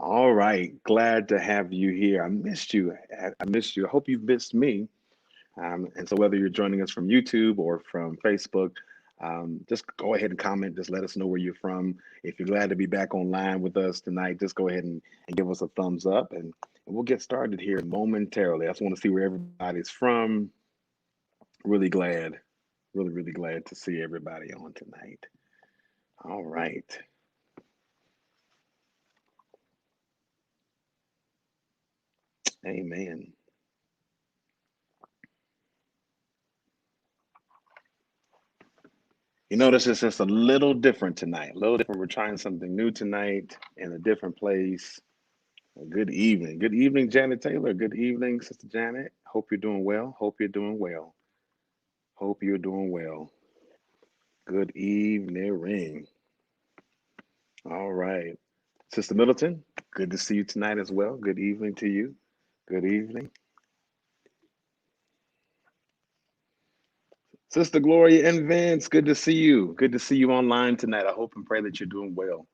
All right, glad to have you here. I missed you. I missed you. I hope you've missed me. And so, whether you're joining us from YouTube or from Facebook, just go ahead and comment. Just let us know where you're from. If you're glad to be back online with us tonight, just go ahead and give us a thumbs up, and we'll get started here momentarily. I just want to see where everybody's from. Really glad, really glad to see everybody on tonight. All right. Amen. You notice it's just a little different tonight. A little different. We're trying something new tonight in a different place. Good evening. Good evening, Janet Taylor. Good evening, Sister Janet. Hope you're doing well. Hope you're doing well. Hope you're doing well. Good evening. All right. Sister Middleton, good to see you tonight as well. Good evening to you. Good evening. Sister Gloria and Vince, good to see you. Good to see you online tonight. I hope and pray that you're doing well.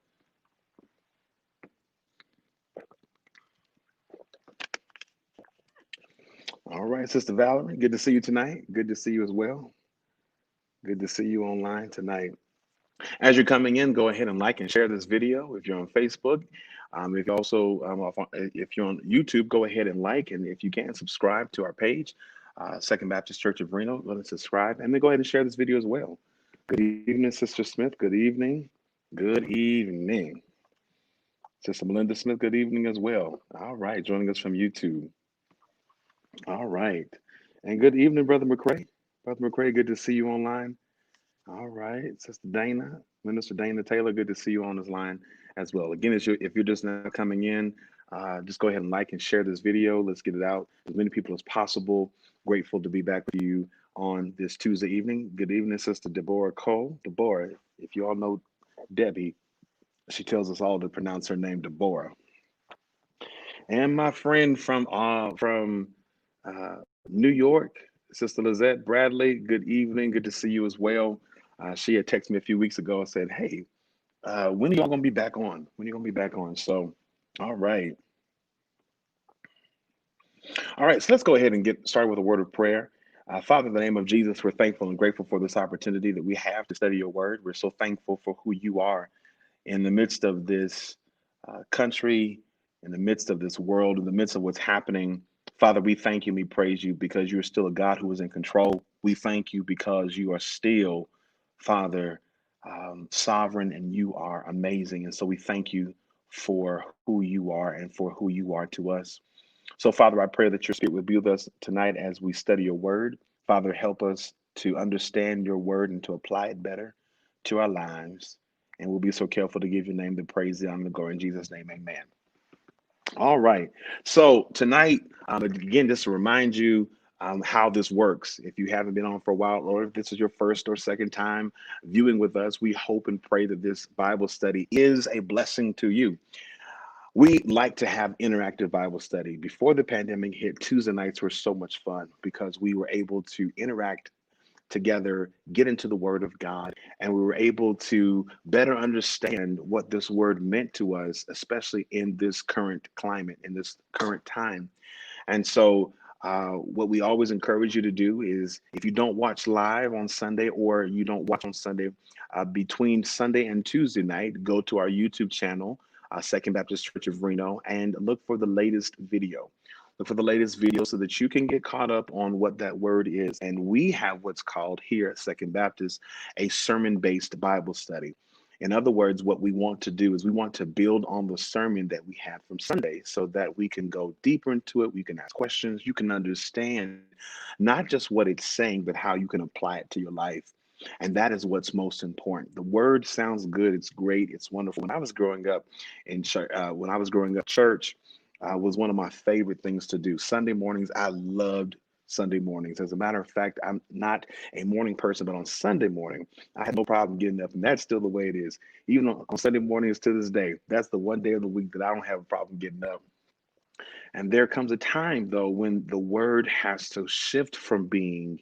All right, Sister Valerie, good to see you tonight. Good to see you as well. Good to see you online tonight. As you're coming in, go ahead and like and share this video if you're on Facebook. If you also, if you're on YouTube, go ahead and like, and if you can, subscribe to our page, Second Baptist Church of Reno. Go ahead and subscribe, and then go ahead and share this video as well. Good evening, Sister Smith. Good evening. Good evening, Sister Melinda Smith. Good evening as well. All right, joining us from YouTube. All right, and good evening, Brother McCray. Brother McCray, good to see you online. All right, Sister Dana, Minister Dana Taylor, good to see you on this line as well. Again, if you're just now coming in, just go ahead and like and share this video. Let's get it out to as many people as possible. Grateful to be back with you on this Tuesday evening. Good evening, Sister Deborah Cole. Deborah, if you all know Debbie, she tells us all to pronounce her name Deborah. And my friend from New York, Sister Lizette Bradley. Good evening. Good to see you as well. She had texted me a few weeks ago and said, "Hey, when are y'all gonna be back on? When are you gonna be back on?" So, all right, all right. So let's go ahead and get started with a word of prayer. Father, in the name of Jesus, we're thankful and grateful for this opportunity that we have to study your word. We're so thankful for who you are in the midst of this country, in the midst of this world, in the midst of what's happening. Father, we thank you and we praise you because you're still a God who is in control. We thank you because you are still, Father, sovereign and you are amazing. And so we thank you for who you are and for who you are to us. So, Father, I pray that your spirit will be with us tonight as we study your word. Father, help us to understand your word and to apply it better to our lives. And we'll be so careful to give your name the praise, the honor, and the glory. In Jesus' name, amen. All right. So tonight, again, just to remind you how this works. If you haven't been on for a while, or if this is your first or second time viewing with us, we hope and pray that this Bible study is a blessing to you. We like to have interactive Bible study. Before the pandemic hit, Tuesday nights were so much fun because we were able to interact together, get into the Word of God, and we were able to better understand what this Word meant to us, especially in this current climate, in this current time. And so, what we always encourage you to do is if you don't watch live on Sunday or you don't watch on Sunday, between Sunday and Tuesday night, go to our YouTube channel, Second Baptist Church of Reno, and look for the latest video. Look for the latest video so that you can get caught up on what that word is. And we have what's called here at Second Baptist a sermon based Bible study. In other words, what we want to do is we want to build on the sermon that we had from Sunday so that we can go deeper into it. We can ask questions. You can understand not just what it's saying, but how you can apply it to your life. And that is what's most important. The word sounds good. It's great. It's wonderful. When I was growing up in church, church was one of my favorite things to do. Sunday mornings, I loved Sunday mornings. As a matter of fact, I'm not a morning person, but on Sunday morning, I had no problem getting up, and that's still the way it is. Even on Sunday mornings to this day, that's the one day of the week that I don't have a problem getting up. And there comes a time, though, when the word has to shift from being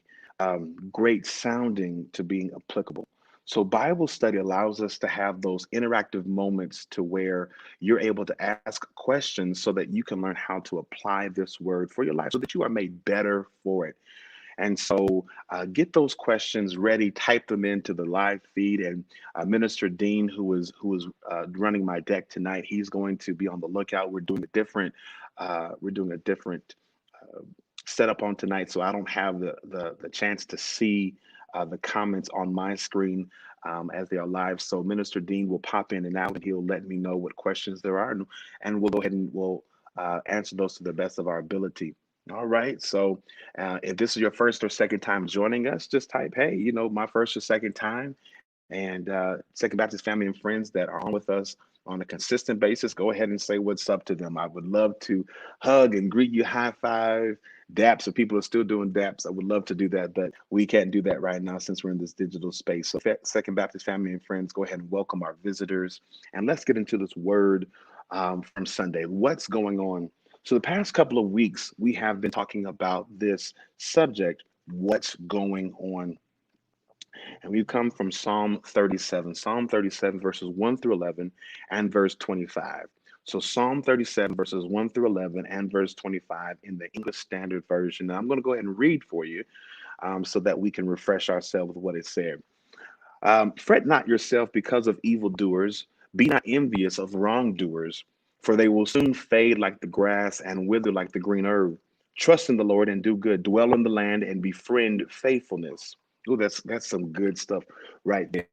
great sounding to being applicable. So Bible study allows us to have those interactive moments to where you're able to ask questions so that you can learn how to apply this word for your life so that you are made better for it. And so get those questions ready, type them into the live feed. And Minister Dean, who is running my deck tonight, he's going to be on the lookout. We're doing a different uh, setup on tonight, so I don't have the chance to see the comments on my screen as they are live. So Minister Dean will pop in and out, and he'll let me know what questions there are, and we'll go ahead and we'll answer those to the best of our ability. All right. So if this is your first or second time joining us, just type, hey, my first or second time. And Second Baptist family and friends that are on with us on a consistent basis, go ahead and say what's up to them. I would love to hug and greet you, high five, daps. If people are still doing daps, I would love to do that, but we can't do that right now since we're in this digital space. So, Second Baptist family and friends, go ahead and welcome our visitors. And let's get into this word from Sunday. What's going on? So, the past couple of weeks, we have been talking about this subject, what's going on, and we've come from Psalm 37, verses 1 through 11, and verse 25. So, Psalm 37, verses 1 through 11, and verse 25 in the English Standard Version. Now, I'm going to go ahead and read for you so that we can refresh ourselves with what it said. Fret not yourself because of evildoers, be not envious of wrongdoers, for they will soon fade like the grass and wither like the green herb. Trust in the Lord and do good. Dwell in the land and befriend faithfulness. Oh, that's some good stuff right there.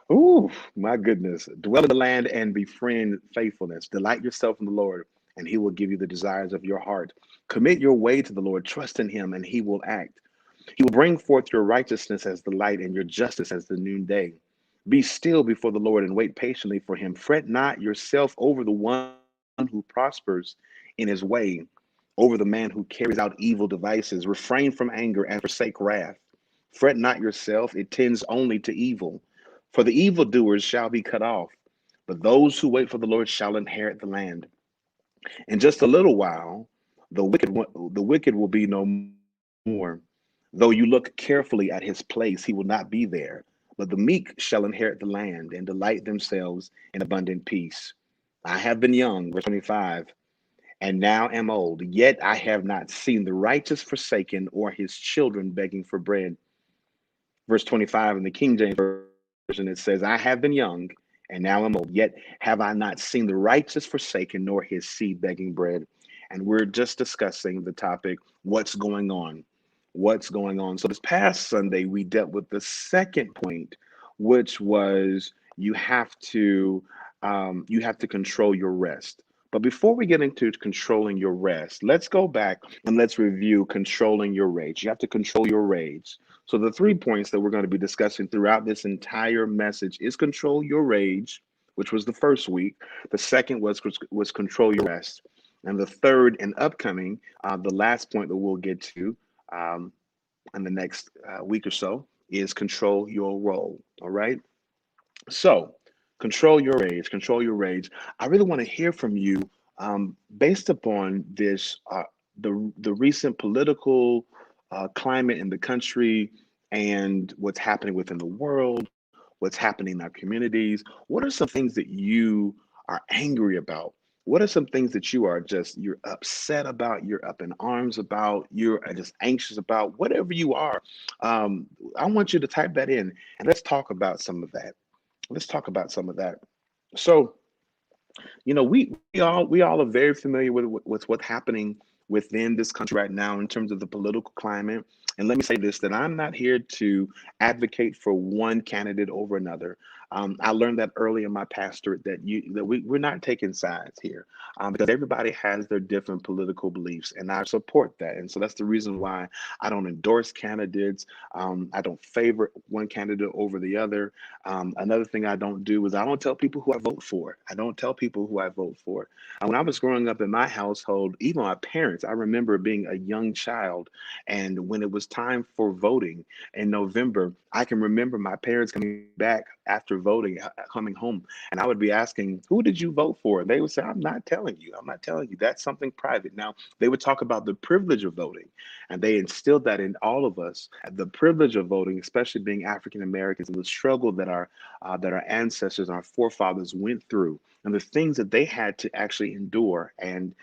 Oh, my goodness. Dwell in the land and befriend faithfulness. Delight yourself in the Lord, and he will give you the desires of your heart. Commit your way to the Lord. Trust in him, and he will act. He will bring forth your righteousness as the light and your justice as the noonday. Be still before the Lord and wait patiently for him. Fret not yourself over the one who prospers in his way, over the man who carries out evil devices. Refrain from anger and forsake wrath. Fret not yourself, it tends only to evil. For the evildoers shall be cut off, but those who wait for the Lord shall inherit the land. In just a little while, the wicked will be no more. Though you look carefully at his place, he will not be there. But the meek shall inherit the land and delight themselves in abundant peace. I have been young, verse 25, and now am old, yet I have not seen the righteous forsaken or his children begging for bread. Verse 25 in the King James Version, it says, I have been young and now am old, yet have I not seen the righteous forsaken nor his seed begging bread. And we're just discussing the topic, what's going on? What's going on? So this past Sunday, we dealt with the second point, which was you have to control your rest. But before we get into controlling your rest, let's go back and let's review controlling your rage. You have to control your rage. So the 3 points that we're going to be discussing throughout this entire message is control your rage, which was the first week. The second was control your rest, and the third and upcoming, the last point that we'll get to um, in the next week or so is control your role. All right. So, control your rage. Control your rage. I really want to hear from you, based upon this, the recent political climate in the country and what's happening within the world, what's happening in our communities. What are some things that you are angry about? What are some things that you're upset about? You're up in arms about? You're just anxious about? Whatever you are, um, I want you to type that in and let's talk about some of that. Let's talk about some of that. So, we all are very familiar with what's happening within this country right now in terms of the political climate. And let me say this: that I'm not here to advocate for one candidate over another. I learned that early in my pastorate that we're not taking sides here, because everybody has their different political beliefs, and I support that. And so that's the reason why I don't endorse candidates. I don't favor one candidate over the other. Another thing I don't do is I don't tell people who I vote for. I don't tell people who I vote for. When I was growing up in my household, even my parents, I remember being a young child, and when it was time for voting in November, I can remember my parents coming back after after voting, coming home, and I would be asking, "Who did you vote for?" And they would say, "I'm not telling you. I'm not telling you. That's something private." Now, they would talk about the privilege of voting, and they instilled that in all of us, the privilege of voting, especially being African Americans, and the struggle that our ancestors and our forefathers went through, and the things that they had to actually endure and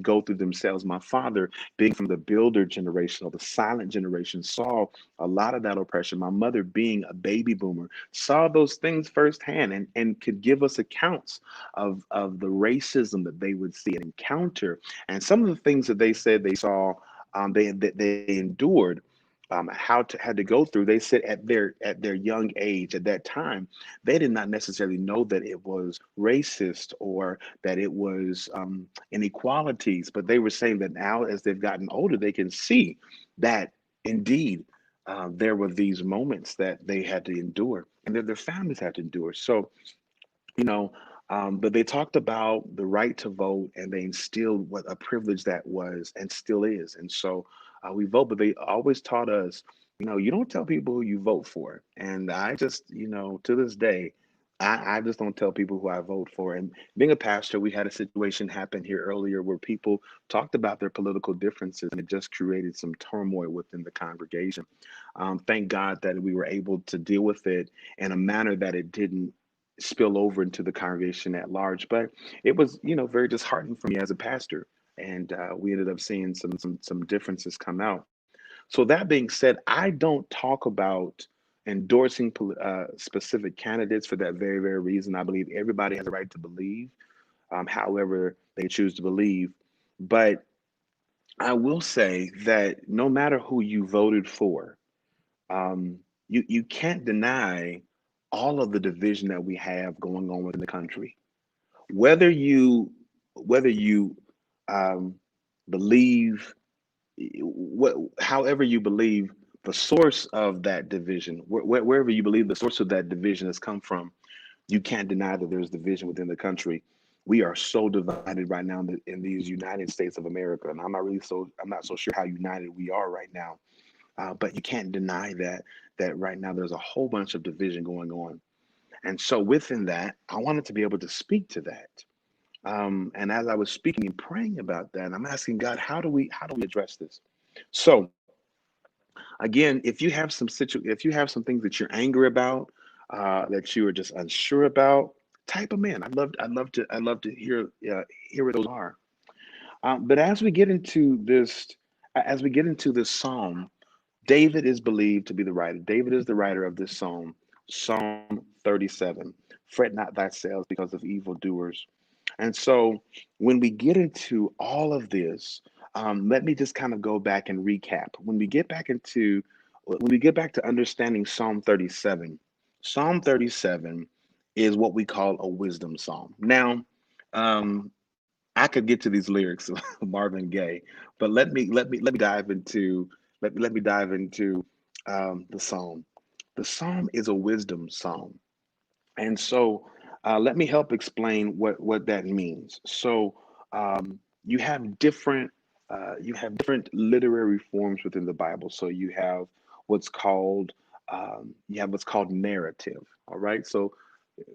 go through themselves. My father, being from the builder generation or the silent generation, saw a lot of that oppression. My mother, being a baby boomer, saw those things firsthand and could give us accounts of the racism that they would see and encounter. And some of the things that they said they saw, they endured, had to go through. They said at their young age, at that time, they did not necessarily know that it was racist or that it was inequalities, but they were saying that now, as they've gotten older, they can see that indeed there were these moments that they had to endure and that their families had to endure. So, you know, but they talked about the right to vote, and they instilled what a privilege that was and still is. And so we vote, but they always taught us, you don't tell people who you vote for. And I just, to this day, I just don't tell people who I vote for. And being a pastor, we had a situation happen here earlier where people talked about their political differences, and it just created some turmoil within the congregation. Thank God that we were able to deal with it in a manner that it didn't spill over into the congregation at large. But it was, very disheartening for me as a pastor, and we ended up seeing some differences come out. So that being said, I don't talk about endorsing specific candidates for that very, very reason. I believe everybody has a right to believe, however they choose to believe. But I will say that no matter who you voted for, you can't deny all of the division that we have going on within the country. Whether you whether you um, believe however you believe the source of that division, wherever you believe the source of that division has come from, you can't deny that there's division within the country. We are so divided right now in these United States of America, and I'm not so sure how united we are right now. But you can't deny that right now there's a whole bunch of division going on. And so within that, I wanted to be able to speak to that. And as I was speaking and praying about that, I'm asking God, how do we address this? So again, if you have some things that you're angry about, that you are just unsure about, type them in. I'd love to hear what those are. But as we get into this psalm, David is believed to be the writer. David is the writer of this psalm, Psalm 37. Fret not thyself because of evildoers. And so when we get into all of this, let me just kind of go back and recap. When we get back to understanding Psalm 37 is what we call a wisdom psalm. Now, um, I could get to these lyrics of Marvin Gaye, but let me dive into let me dive into the psalm. The psalm is a wisdom psalm, and so let me help explain what that means. So you have different literary forms within the Bible. So what's called you have what's called narrative. All right, so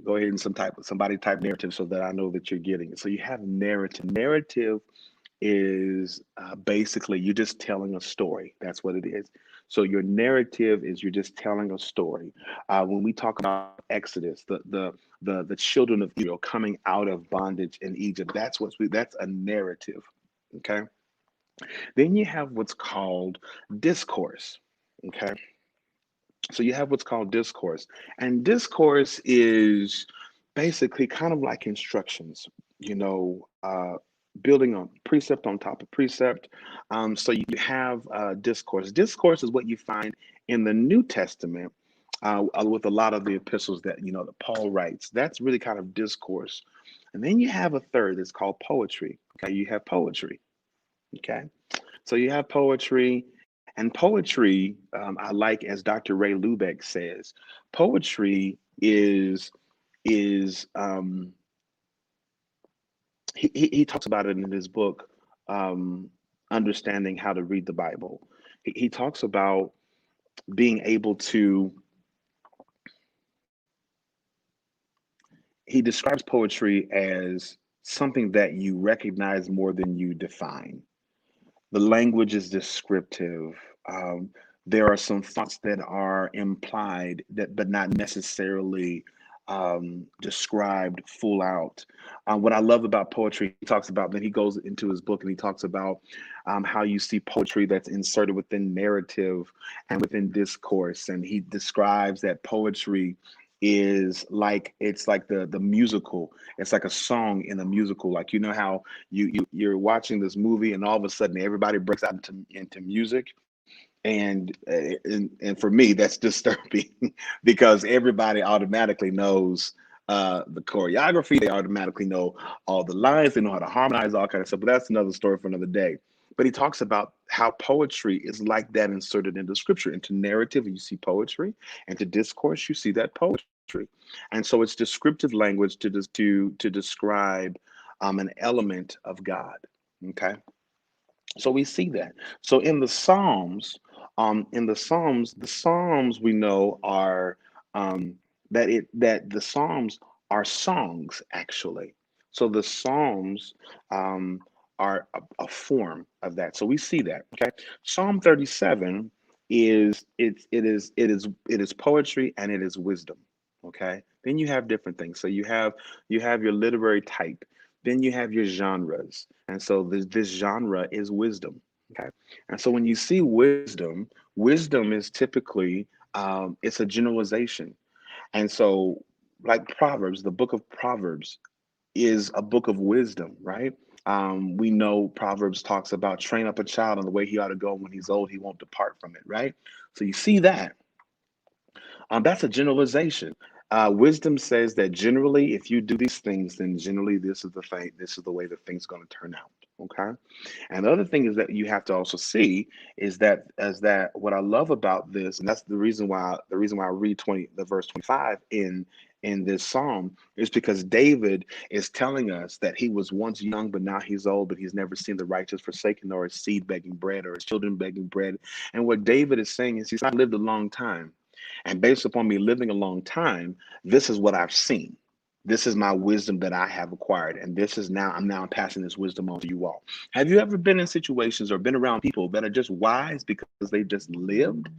go ahead and somebody type narrative so that I know that you're getting it. So you have narrative. Narrative is basically you're just telling a story. That's what it is. So your narrative is you're just telling a story. When we talk about Exodus, the children of Israel coming out of bondage in Egypt, that's a narrative. Okay. Then you have what's called discourse. Okay. So you have what's called discourse, and discourse is basically kind of like instructions, you know, building on precept on top of precept. So you have discourse. Discourse is what you find in the New Testament with a lot of the epistles that Paul writes. That's really kind of discourse. And then you have a third that's called poetry. Okay, you have poetry. Okay, so you have poetry, and poetry, I like, as Dr. Ray Lubeck says, poetry is he talks about it in his book, Understanding How to Read the Bible. He talks about being able to he describes poetry as something that you recognize more than you define. The language is descriptive. Um, there are some thoughts that are implied that, but not necessarily described full out. What I love about poetry, he talks about, then he goes into his book and he talks about how you see poetry that's inserted within narrative and within discourse. And he describes that poetry is like, it's like the musical, it's like a song in a musical. Like, you know how you're watching this movie and all of a sudden everybody breaks out into music. And for me that's disturbing because everybody automatically knows the choreography, they automatically know all the lines, they know how to harmonize, all kind of stuff. But that's another story for another day. But he talks about how poetry is like that, inserted into scripture, into narrative you see poetry, and to discourse you see that poetry. And so it's descriptive language to describe an element of God. Okay, so we see that. So in the Psalms, the Psalms we know are that the Psalms are songs actually. So the Psalms um, are a form of that. So we see that. Okay, Psalm 37 it is poetry and it is wisdom. Okay, then you have different things. So you have your literary type, then you have your genres. And so this genre is wisdom. Okay. And so when you see wisdom, wisdom is typically it's a generalization. And so like Proverbs, the book of Proverbs is a book of wisdom, right? We know Proverbs talks about train up a child in the way he ought to go. When he's old, he won't depart from it, right? So you see that. That's a generalization. Wisdom says that generally, if you do these things, then generally this is the thing, this is the way the thing's going to turn out. Okay. And the other thing is that you have to also see is that as that what I love about this, and that's the reason why I read the verse 25 in this psalm is because David is telling us that he was once young, but now he's old, but he's never seen the righteous forsaken or his seed begging bread or his children begging bread. And what David is saying is he's not lived a long time. And based upon me living a long time, this is what I've seen. This is my wisdom that I have acquired. And this is now, I'm now passing this wisdom on to you all. Have you ever been in situations or been around people that are just wise because they just lived?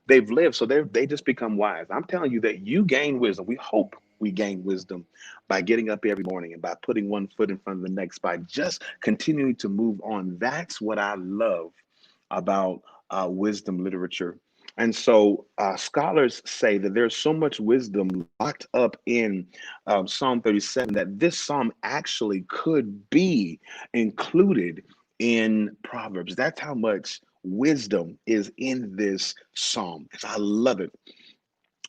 They've lived, so they just become wise. I'm telling you that you gain wisdom. We hope we gain wisdom by getting up every morning and by putting one foot in front of the next, by just continuing to move on. That's what I love about wisdom literature. And so scholars say that there's so much wisdom locked up in Psalm 37 that this psalm actually could be included in Proverbs. That's how much wisdom is in this psalm. I love it.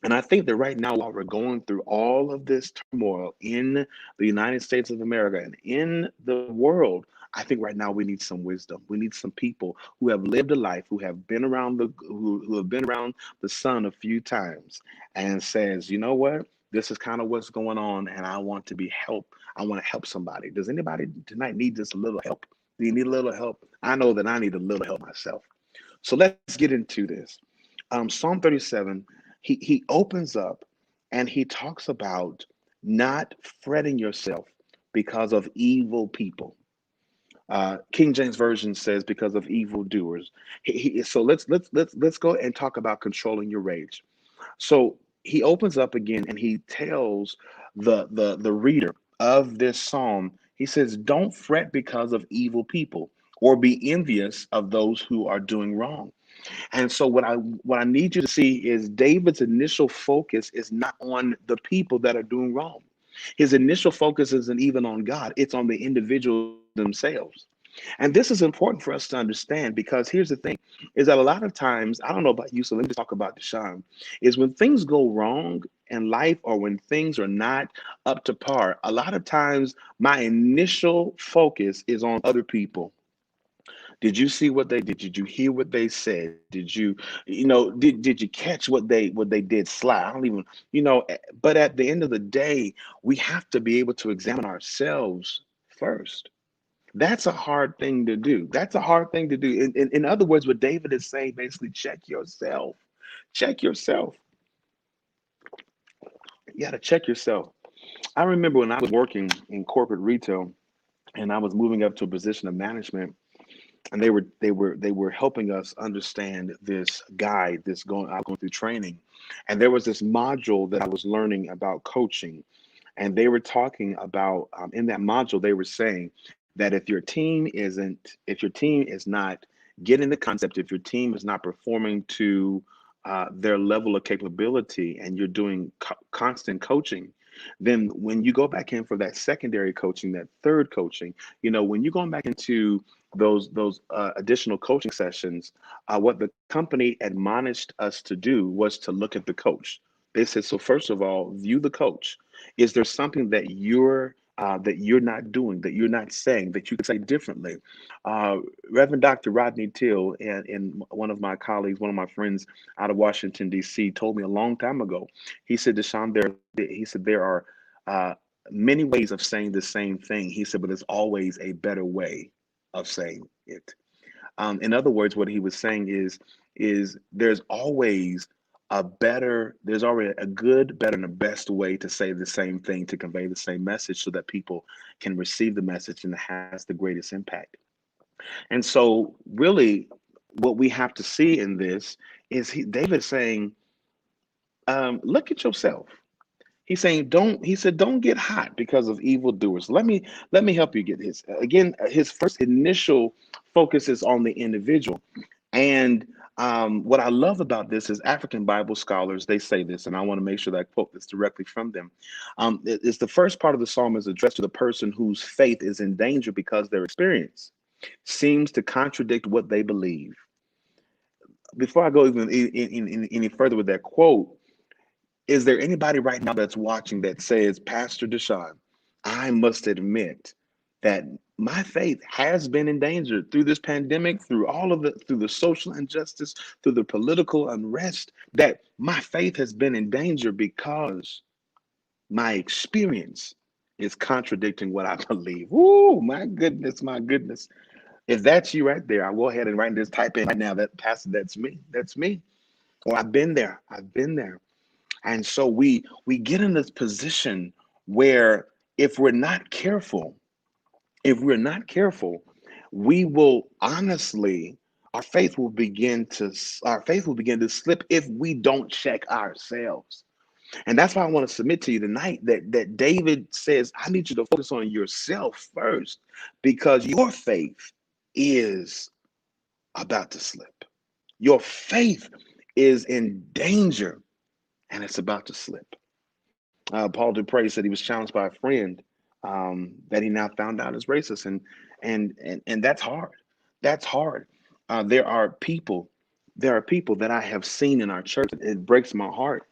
And I think that right now, while we're going through all of this turmoil in the United States of America and in the world, I think right now we need some wisdom. We need some people who have lived a life, who have been around who have been around the sun a few times, and says, you know what, this is kind of what's going on, and I want to be help. I want to help somebody. Does anybody tonight need just a little help? Do you need a little help? I know that I need a little help myself. So let's get into this. Psalm 37, he opens up and he talks about not fretting yourself because of evil people. King James Version says because of evildoers. So let's go and talk about controlling your rage. So he opens up again and he tells the reader of this psalm. He says, "Don't fret because of evil people, or be envious of those who are doing wrong." And so what I need you to see is David's initial focus is not on the people that are doing wrong. His initial focus isn't even on God, it's on the individuals themselves. And this is important for us to understand because here's the thing is that a lot of times, I don't know about you, so let me just talk about DeSean, is when things go wrong in life or when things are not up to par, a lot of times my initial focus is on other people. Did you see what they did? Did you hear what they said? Did you catch what they did slide? I don't even, but at the end of the day, we have to be able to examine ourselves first. That's a hard thing to do. That's a hard thing to do. In other words, what David is saying, basically, check yourself. Check yourself. You got to check yourself. I remember when I was working in corporate retail and I was moving up to a position of management, and they were helping us understand this guide, this going I was going through training, and there was this module that I was learning about coaching, and they were talking about in that module they were saying that if your team is not getting the concept, if your team is not performing to their level of capability, and you're doing constant coaching, then when you go back in for that secondary coaching, that third coaching, when you're going back into those additional coaching sessions, what the company admonished us to do was to look at the coach. They said, so first of all, view the coach. Is there something that you're not doing, that you're not saying, that you could say differently? Uh, Reverend Dr. Rodney Till and one of my colleagues, one of my friends out of Washington D.C., told me a long time ago. He said, DeSean, there are uh, many ways of saying the same thing. He said, but there's always a better way of saying it. In other words, what he was saying is there's already a good, better, and a best way to say the same thing, to convey the same message, so that people can receive the message and it has the greatest impact. And so, really, what we have to see in this is David saying, look at yourself. He's saying, don't. He said, don't get hot because of evildoers. Let me help you get his. Again, his first initial focus is on the individual. And what I love about this is African Bible scholars, they say this, and I want to make sure that I quote this directly from them. It's the first part of the psalm is addressed to the person whose faith is in danger because their experience seems to contradict what they believe. Before I go even any further with that quote, is there anybody right now that's watching that says, Pastor DeSean, I must admit that my faith has been endangered through this pandemic, through the social injustice, through the political unrest, that my faith has been in danger because my experience is contradicting what I believe. Ooh, my goodness, my goodness. If that's you right there, I'll go ahead and write this, type in right now that, Pastor, that's me. That's me. Or I've been there. I've been there. And so we get in this position where if we're not careful, if we're not careful, we will honestly, our faith will begin to slip if we don't check ourselves. And that's why I want to submit to you tonight that David says, I need you to focus on yourself first, because your faith is about to slip. Your faith is in danger and it's about to slip. Paul Dupre said he was challenged by a friend that he now found out is racist, and that's hard. That's hard. There are people, that I have seen in our church. It breaks my heart.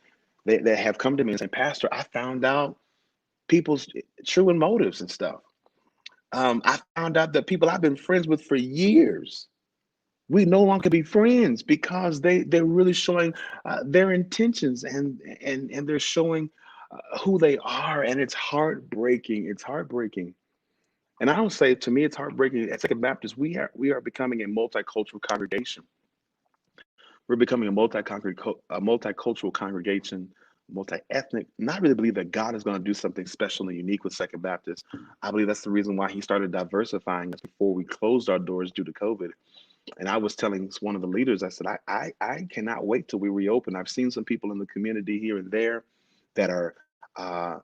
That have come to me and say, Pastor, I found out people's true motives and stuff. I found out that people I've been friends with for years, we no longer be friends because they're really showing their intentions, and they're showing who they are, and it's heartbreaking. It's heartbreaking. And I don't say, to me it's heartbreaking. At Second Baptist, we are becoming a multicultural congregation. We're becoming a multicultural congregation, multi-ethnic. Not really believe that God is going to do something special and unique with Second Baptist. I believe that's the reason why He started diversifying us before we closed our doors due to COVID. And I was telling one of the leaders, I said, I cannot wait till we reopen. I've seen some people in the community here and there that are uh,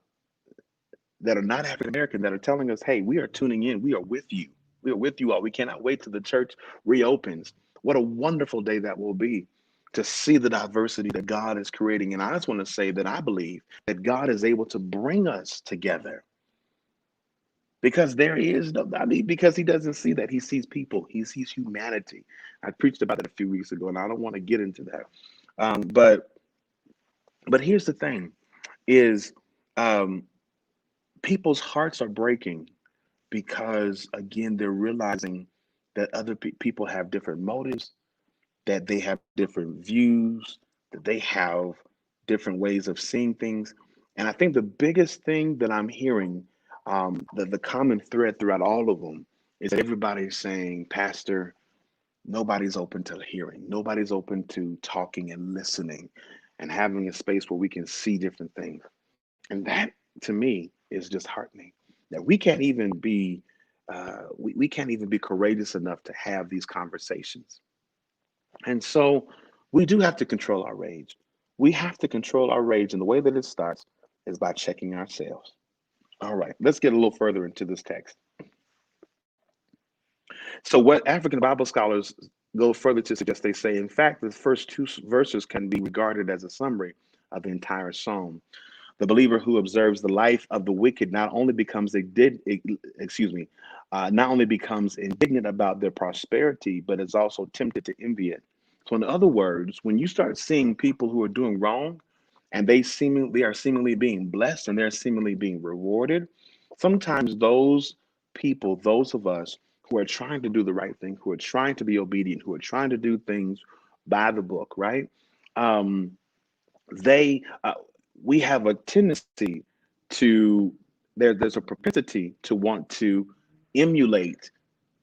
that are not African American, that are telling us, hey, we are tuning in. We are with you. We are with you all. We cannot wait till the church reopens. What a wonderful day that will be, to see the diversity that God is creating. And I just want to say that I believe that God is able to bring us together, because there is no, I mean, because He doesn't see that. He sees people, He sees humanity. I preached about that a few weeks ago, and I don't want to get into that. But here's the thing is, um, people's hearts are breaking because, again, they're realizing that other people have different motives, that they have different views, that they have different ways of seeing things. And I think the biggest thing that I'm hearing, the common thread throughout all of them, is that everybody's saying, Pastor, nobody's open to hearing, nobody's open to talking and listening and having a space where we can see different things. And that, to me, is disheartening. That we can't even be courageous enough to have these conversations. And so we do have to control our rage. We have to control our rage. And the way that it starts is by checking ourselves. All right, let's get a little further into this text. So, what African Bible scholars go further to suggest, they say, in fact, the first two verses can be regarded as a summary of the entire psalm. The believer who observes the life of the wicked not only becomes not only becomes indignant about their prosperity, but is also tempted to envy it. So, in other words, when you start seeing people who are doing wrong, and they are seemingly being blessed and they're seemingly being rewarded, sometimes those people, those of us who are trying to do the right thing, who are trying to be obedient, who are trying to do things by the book, right? Um, they We have a tendency to there's a propensity to want to emulate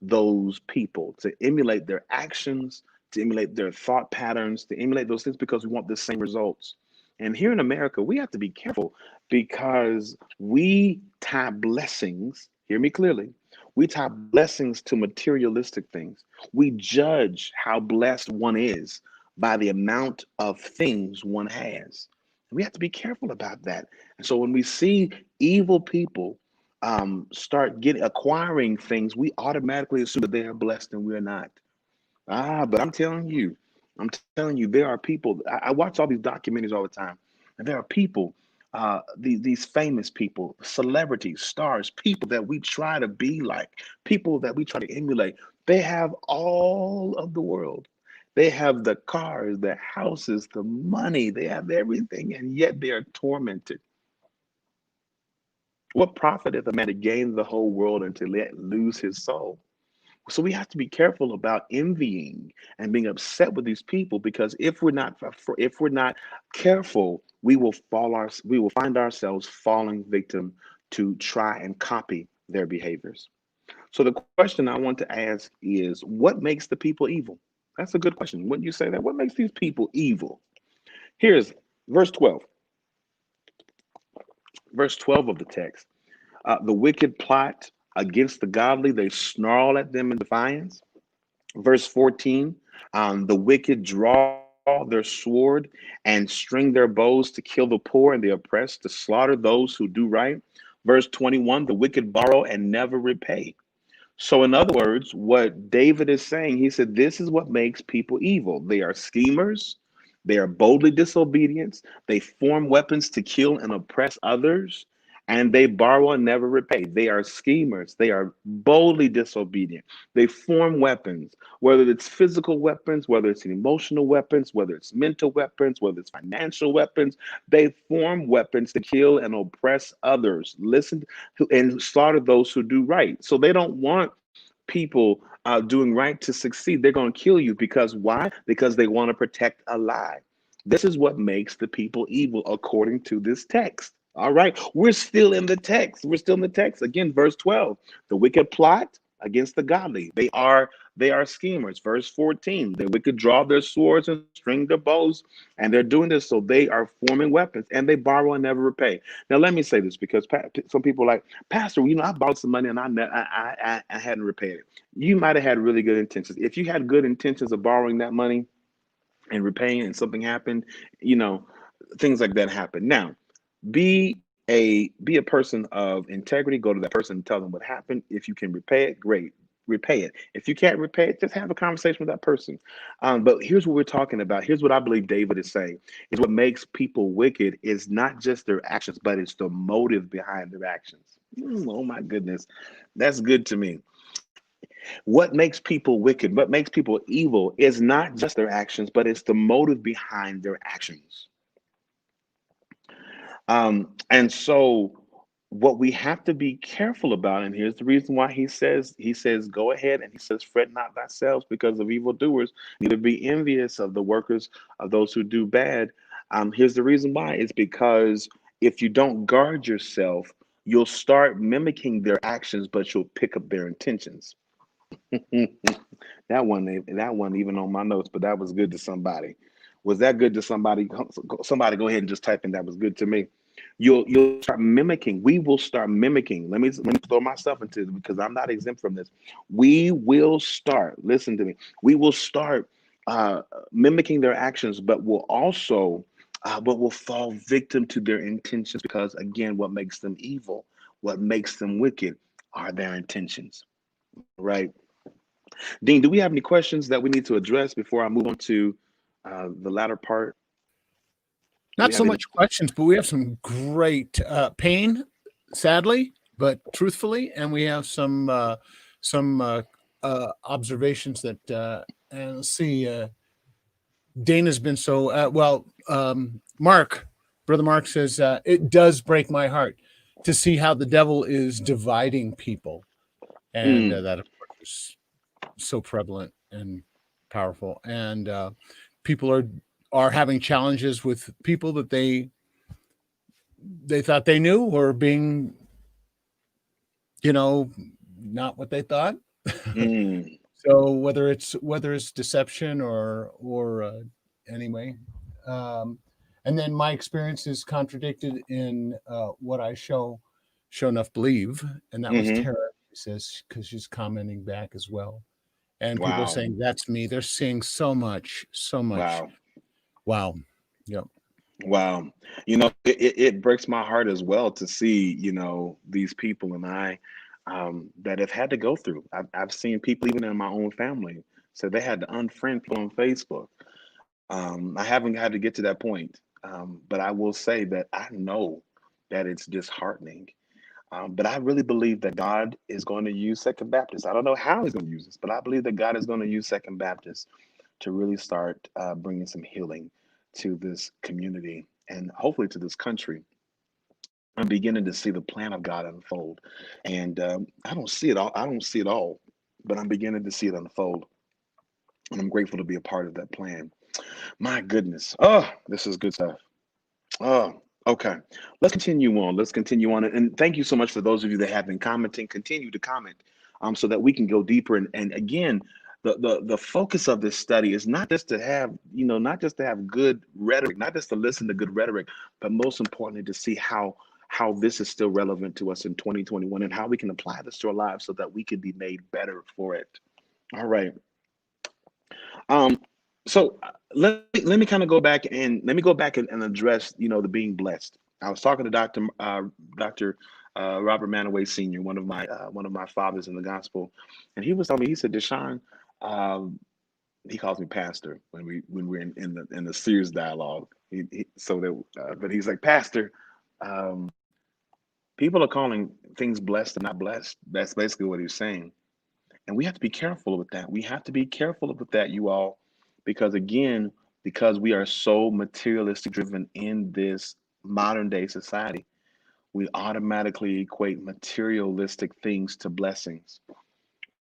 those people, to emulate their actions, to emulate their thought patterns, to emulate those things because we want the same results. And here in America, we have to be careful because we tie blessings, hear me clearly, we tie blessings to materialistic things. We judge how blessed one is by the amount of things one has. We have to be careful about that. And so when we see evil people start getting acquiring things, we automatically assume that they are blessed and we're not. But I'm telling you, there are people. I watch all these documentaries all the time, and there are people, these famous people, celebrities, stars, people that we try to be like, people that we try to emulate. They have all of the world. They have the cars, the houses, the money. They have everything, and yet they are tormented. What profiteth a man to gain the whole world and to let lose his soul? So we have to be careful about envying and being upset with these people because if we're not careful, we will find ourselves falling victim to try and copy their behaviors. So the question I want to ask is, what makes the people evil? That's a good question. Wouldn't you say that? What makes these people evil? Here's verse 12. Verse 12 of the text. The wicked plot against the godly, they snarl at them in defiance. Verse 14, the wicked draw their sword and string their bows to kill the poor and the oppressed, to slaughter those who do right. Verse 21, the wicked borrow and never repay. So, in other words, what David is saying, he said, this is what makes people evil. They are schemers, they are boldly disobedient, they form weapons to kill and oppress others, and they borrow and never repay. They are schemers, they are boldly disobedient, they form weapons, whether it's physical weapons, whether it's emotional weapons, whether it's mental weapons, whether it's financial weapons. They form weapons to kill and oppress others. Listen, and slaughter those who do right. So they don't want people doing right to succeed. They're going to kill you because why? Because they want to protect a lie. This is what makes the people evil according to this text. All right, we're still in the text. We're still in the text. Again, verse 12. The wicked plot against the godly. They are schemers. Verse 14. The wicked draw their swords and string their bows, and they're doing this so they are forming weapons, and they borrow and never repay. Now, let me say this because some people are like, Pastor, I borrowed some money and I hadn't repaid it. You might have had really good intentions. If you had good intentions of borrowing that money and repaying, and something happened, you know, things like that happen. Now, be a person of integrity. Go to that person and tell them what happened. If you can repay it, great, repay it. If you can't repay it, just have a conversation with that person. But here's what we're talking about. Here's what I believe David is saying: is what makes people wicked is not just their actions, but it's the motive behind their actions. Oh my goodness, that's good to me. What makes people wicked, what makes people evil, is not just their actions, but it's the motive behind their actions. And so what we have to be careful about, and here's the reason why he says, go ahead, and he says, fret not thyself because of evildoers, neither be envious of the workers of those who do bad. Here's the reason why: it's because if you don't guard yourself, you'll start mimicking their actions, but you'll pick up their intentions. That one even on my notes, but that was good to somebody. Was that good to somebody? Somebody go ahead and just type in, that was good to me. You'll start mimicking. We will start mimicking. Let me throw myself into it because I'm not exempt from this. We will start. Listen to me. We will start uh, mimicking their actions, but will fall victim to their intentions because again, what makes them evil, what makes them wicked, are their intentions. Right, Dean? Do we have any questions that we need to address before I move on to the latter part? Do we Not have so any? much questions, but we have some great pain, sadly, but truthfully, and we have some observations that and let's see. Dana's been so well. Mark, brother Mark says it does break my heart to see how the devil is dividing people, and Mm, that of course is so prevalent and powerful. And people are having challenges with people that they thought they knew or being, you know, not what they thought. mm, So whether it's deception or anyway, um, and then my experience is contradicted in what I show enough believe, and that was mm-hmm. Tara. She says because she's commenting back as well, and people are Wow. saying that's me. They're seeing so much, so much. Wow. Wow. Yep. Wow. It breaks my heart as well to see, these people and that have had to go through. I've seen people even in my own family. So they had to unfriend people on Facebook. I haven't had to get to that point. But I will say that I know that it's disheartening. But I really believe that God is going to use Second Baptist. I don't know how he's going to use this, but I believe that God is going to use Second Baptist to really start bringing some healing to this community and hopefully to this country. I'm beginning to see the plan of God unfold, and I don't see it all. I don't see it all, but I'm beginning to see it unfold, and I'm grateful to be a part of that plan. My goodness, oh, this is good stuff. Oh, okay. Let's continue on. Let's continue on, and thank you so much for those of you that have been commenting. Continue to comment, so that we can go deeper. And again, the focus of this study is not just to have, not just to have good rhetoric, not just to listen to good rhetoric, but most importantly to see how this is still relevant to us in 2021 and how we can apply this to our lives so that we can be made better for it. All right. Um, so let me kind of go back and let me go back and address, the being blessed. I was talking to Doctor Robert Manaway Sr., one of my fathers in the gospel, and he was telling me, he said, DeSean, um, he calls me pastor when we're in the serious dialogue. But he's like, Pastor, um, people are calling things blessed and not blessed. That's basically what he's saying. And we have to be careful with that. We have to be careful with that, you all, because again, because we are so materialistic driven in this modern day society, we automatically equate materialistic things to blessings.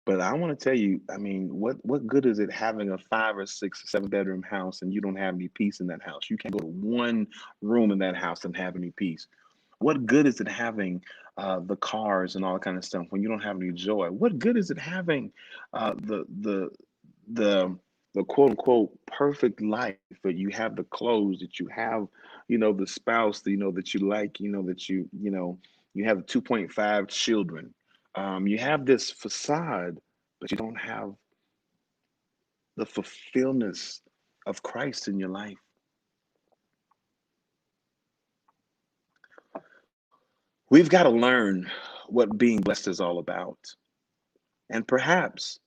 But I want to tell you, I mean, what good is it having a 5 or 6 or 7 bedroom house and you don't have any peace in that house? You can't go to one room in that house and have any peace. What good is it having the cars and all that kind of stuff when you don't have any joy? What good is it having uh, the the the the quote unquote perfect life, but you have the clothes that you have, the spouse that that you like, you have the 2.5 children. You have this facade, but you don't have the fulfillment of Christ in your life. We've got to learn what being blessed is all about. And perhaps,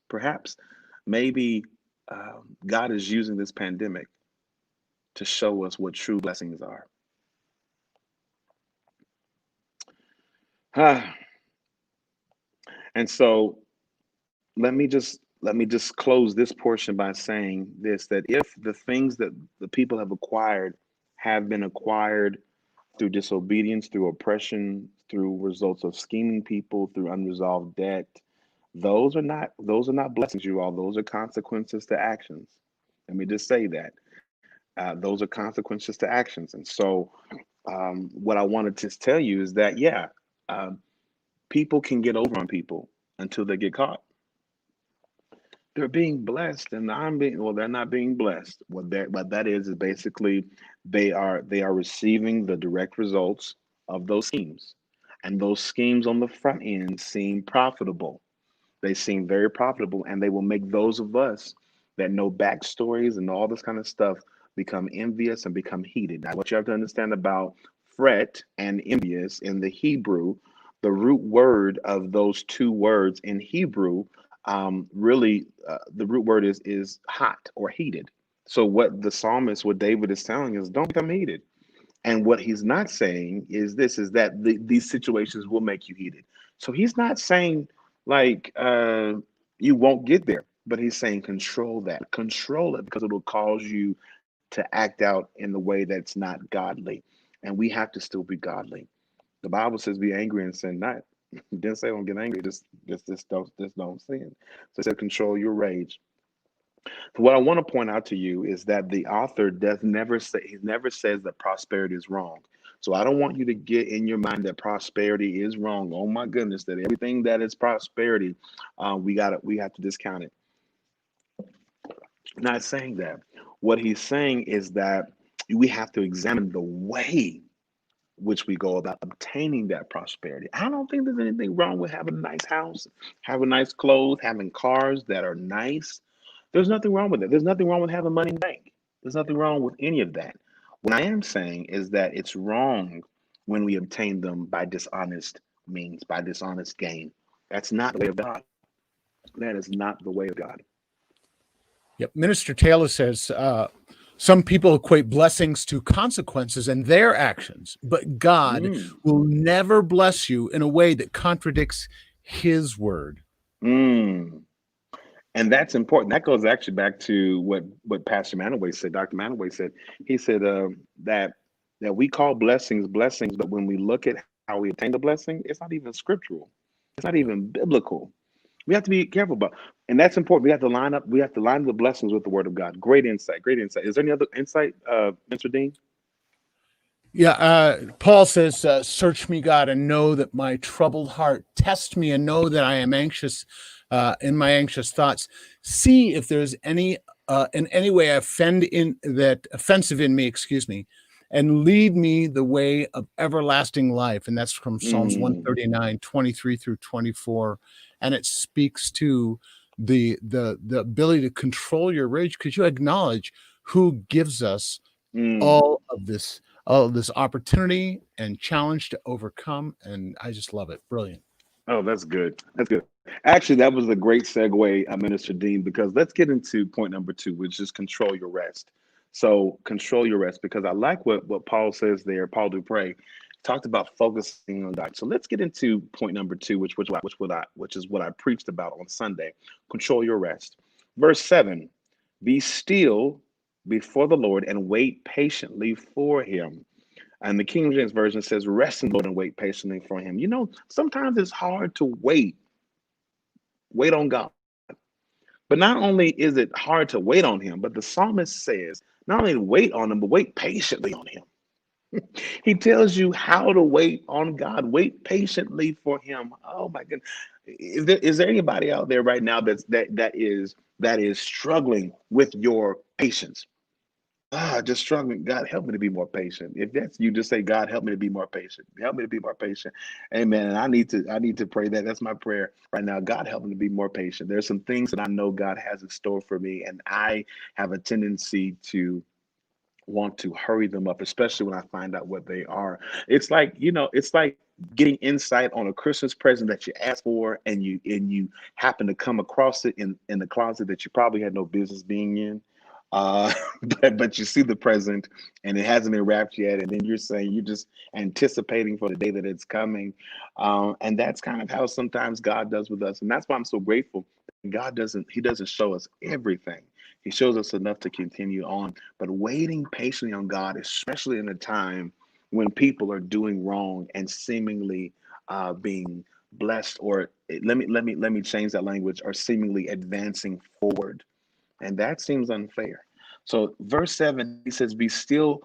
maybe God is using this pandemic to show us what true blessings are. Ah, and so let me just close this portion by saying this: that if the things that the people have been acquired through disobedience, through oppression, through results of scheming people, through unresolved debt, those are not blessings, you all. Those are consequences to actions. Let me just say that. Those are consequences to actions. And so, what I wanted to tell you is that, yeah, um, people can get over on people until they get caught. They're being blessed, and well, they're not being blessed. What that is basically they are receiving the direct results. of those schemes. And those schemes on the front end seem profitable. They seem very profitable, and they will make those of us that know backstories and all this kind of stuff become envious and become heated. Now, what you have to understand about fret and envious in the Hebrew, the root word of those two words in Hebrew, really, the root word is hot or heated. So, what the psalmist, what David is telling is, don't become heated. And what he's not saying is this is that these situations will make you heated. So he's not saying like you won't get there, but he's saying control it because it will cause you to act out in the way that's not godly. And we have to still be godly. The Bible says be angry and sin not. It didn't say don't get angry, just don't sin. So it said control your rage. What I want to point out to you is that the author does never say he never says that prosperity is wrong. So I don't want you to get in your mind that prosperity is wrong. Oh my goodness, that everything that is prosperity, we have to discount it. Not saying that. What he's saying is that we have to examine the way which we go about obtaining that prosperity. I don't think there's anything wrong with having a nice house, having nice clothes, having cars that are nice. There's nothing wrong with it. There's nothing wrong with having money in the bank. There's nothing wrong with any of that. What I am saying is that it's wrong when we obtain them by dishonest means, by dishonest gain. That's not the way of God. That is not the way of God. Yep. Minister Taylor says some people equate blessings to consequences and their actions, but God Mm, will never bless you in a way that contradicts his word. mm. And that's important. That goes actually back to what Pastor Manaway said. Dr. Manaway said. He said that that we call blessings blessings, but when we look at how we obtain the blessing, it's not even scriptural. It's not Yep. even biblical. We have to be careful about, and that's important. We have to line up. We have to line the blessings with the Word of God. Great insight. Great insight. Is there any other insight, Mr. Dean? Yeah, Paul says, "Search me, God, and know that my troubled heart. Test me and know that I am anxious in my anxious thoughts. See if there's any in any way offensive in me. Excuse me, and lead me the way of everlasting life." And that's from Psalms Mm, 139, 23 through 24, and it speaks to the ability to control your rage because you acknowledge who gives us mm. all of this opportunity and challenge to overcome, and I just love it. Brilliant. Oh, that's good. That's good. Actually, that was a great segue, Minister Dean, because let's get into point number two, which is control your rest. So control your rest, because I like what Paul says there. Paul Dupre talked about focusing on God. So let's get into point number two, which is what I preached about on Sunday. Control your rest. Verse 7: Be still before the Lord and wait patiently for him. And the King James Version says, rest in the Lord and wait patiently for him. You know, sometimes it's hard to wait on God. But not only is it hard to wait on him, but the psalmist says, not only wait on him, but wait patiently on him. He tells you how to wait on God. Wait patiently for him. Oh my goodness. Is there anybody out there right now that is struggling with your patience? Just struggling. God, help me to be more patient. If that's you, just say, God, help me to be more patient. Help me to be more patient. Amen. And I need to pray that. That's my prayer right now. God, help me to be more patient. There's some things that I know God has in store for me, and I have a tendency to want to hurry them up, especially when I find out what they are. It's like getting insight on a Christmas present that you asked for, and you happen to come across it in the closet that you probably had no business being in. Uh, but you see the present and it hasn't been wrapped yet, and then you're just anticipating for the day that it's coming, and that's kind of how sometimes God does with us, and that's why I'm so grateful. God doesn't show us everything. He shows us enough to continue on, but waiting patiently on God, especially in a time when people are doing wrong and seemingly being blessed, or let me change that language, or seemingly advancing forward, and that seems unfair. So, verse 7, he says, be still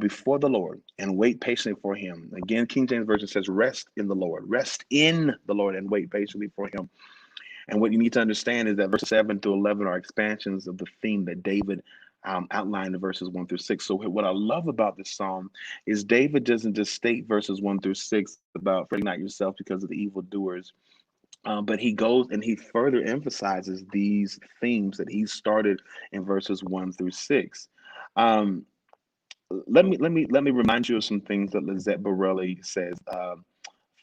before the Lord and wait patiently for him. Again, King James Version says, rest in the Lord. Rest in the Lord and wait patiently for him. And what you need to understand is that verses 7 through 11 are expansions of the theme that David outlined in verses 1 through 6. So what I love about this psalm is David doesn't just state verses 1 through 6 about fretting not yourself because of the evildoers, but he goes and he further emphasizes these themes that he started in verses 1 through 6. Um, let me remind you of some things that Lizette Borelli says.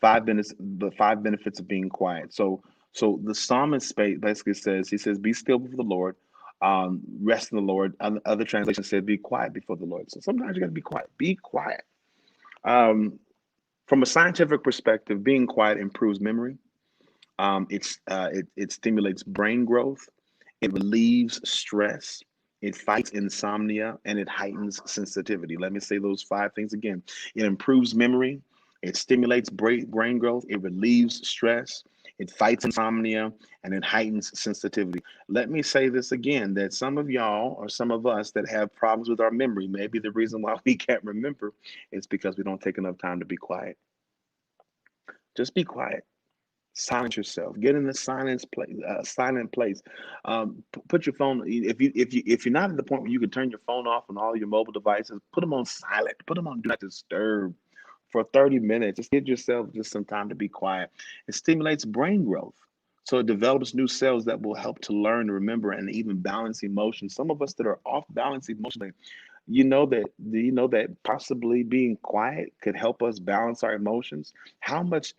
5 minutes, the 5 benefits of being quiet. So the psalmist basically says, he says, be still before the Lord, rest in the Lord. Other translations said, be quiet before the Lord. So sometimes you got to be quiet. Be quiet. Um, from a scientific perspective, being quiet improves memory. It stimulates brain growth. It relieves stress. It fights insomnia and it heightens sensitivity. Let me say those 5 things again. It improves memory. It stimulates brain growth. It relieves stress. It fights insomnia and it heightens sensitivity. Let me say this again, that some of y'all or some of us that have problems with our memory, maybe the reason why we can't remember is because we don't take enough time to be quiet. Just be quiet. Silence yourself. Get in the silent place. Put your phone. If you're not at the point where you can turn your phone off on all your mobile devices, put them on silent. Put them on do not disturb for 30 minutes. Just give yourself just some time to be quiet. It stimulates brain growth. So it develops new cells that will help to learn, remember, and even balance emotions. Some of us that are off balance emotionally, do you know that possibly being quiet could help us balance our emotions? How much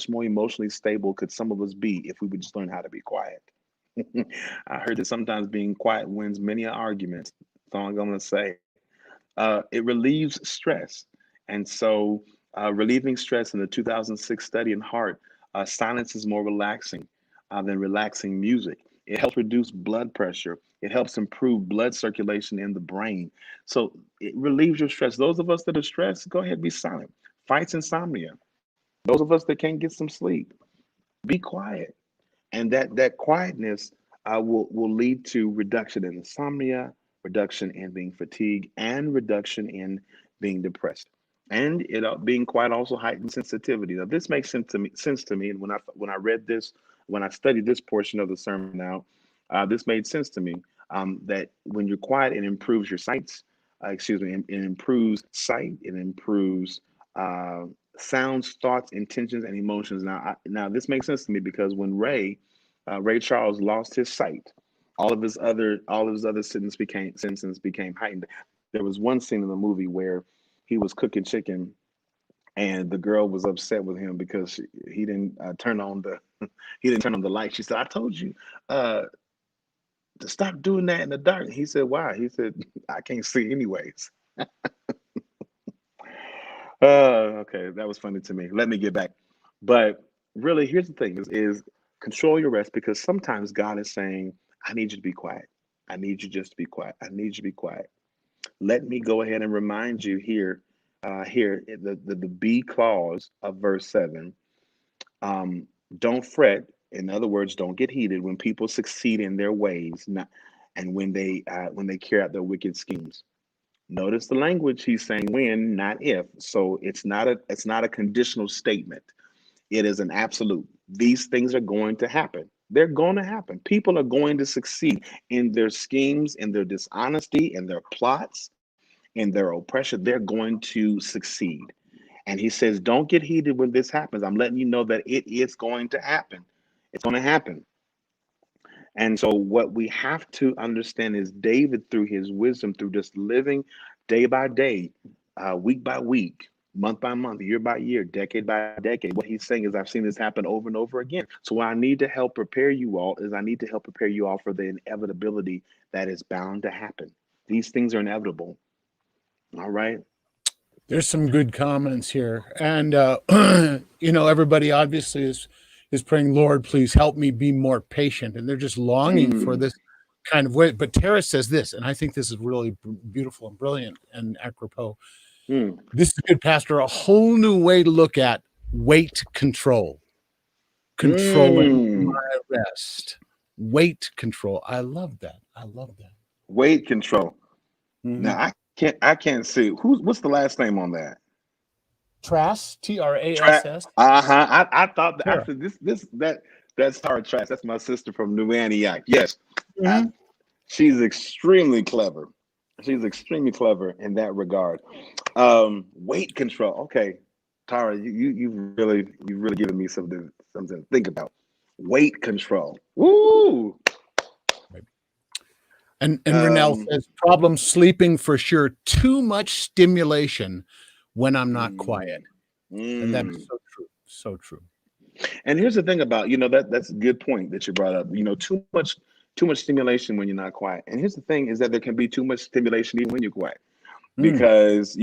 more emotionally stable could some of us be if we would just learn how to be quiet? I heard that sometimes being quiet wins many arguments. That's all I'm gonna say. It relieves stress. And so, relieving stress in the 2006 study in heart, silence is more relaxing than relaxing music. It helps reduce blood pressure. It helps improve blood circulation in the brain. So it relieves your stress. Those of us that are stressed, go ahead, be silent. Fights insomnia. Those of us that can't get some sleep, be quiet. And that quietness will lead to reduction in insomnia, reduction in being fatigued, and reduction in being depressed. And being quiet also heightens sensitivity. Now, this makes sense to me. And when I read this, when I studied this portion of the sermon out, this made sense to me. That when you're quiet, it improves your sights. Excuse me, it improves sight. It improves uh, sounds, thoughts, intentions, and emotions. Now this makes sense to me because when Ray Charles lost his sight, all of his other sentences became heightened. There was one scene in the movie where he was cooking chicken, and the girl was upset with him because he didn't turn on the he didn't turn on the light. She said, "I told you uh, to stop doing that in the dark." He said, "Why?" He said, "I can't see anyways." Okay, that was funny to me. Let me get back. But really, here's the thing: is control your rest because sometimes God is saying, "I need you to be quiet. I need you just to be quiet. I need you to be quiet." Let me go ahead and remind you here the B clause of verse 7. Um, don't fret. In other words, don't get heated when people succeed in their ways, not and when they carry out their wicked schemes. Notice the language he's saying when, not if. So it's not a conditional statement. It is an absolute. These things are going to happen. They're going to happen. People are going to succeed in their schemes, in their dishonesty, in their plots, in their oppression. They're going to succeed. And he says, don't get heated when this happens. I'm letting you know that it is going to happen. It's going to happen. And so, what we have to understand is David, through his wisdom, through just living day by day, week by week, month by month, year by year, decade by decade, what he's saying is, I've seen this happen over and over again. So, what I need to help prepare you all is I need to help prepare you all for the inevitability that is bound to happen. These things are inevitable. All right. There's some good comments here, and everybody obviously is praying, Lord, please help me be more patient, and they're just longing for Mm, this kind of way. But Tara says this, and I think this is really beautiful and brilliant and apropos. mm, This is good, Pastor. A whole new way to look at weight control, controlling mm. my rest, weight control. I love that. I love that. Weight control. Now Hmm. I can't see what's the last name on that. Trass, Trass. Track. Uh-huh. I thought that I Tara. said that's Tara Trask. That's my sister from New Antioch. Yes. I, Hmm. she's extremely clever. She's extremely clever in that regard. Weight control. Okay, Tara, you've really given me something to think about. Weight control. Woo! And Renell Um, says problem sleeping for sure. Too much stimulation when I'm not quiet, mm, and that is mm. so true. So true. And here's the thing about, that's a good point that you brought up. Too much stimulation when you're not quiet. And here's the thing is that there can be too much stimulation even when you're quiet. Mm, Because,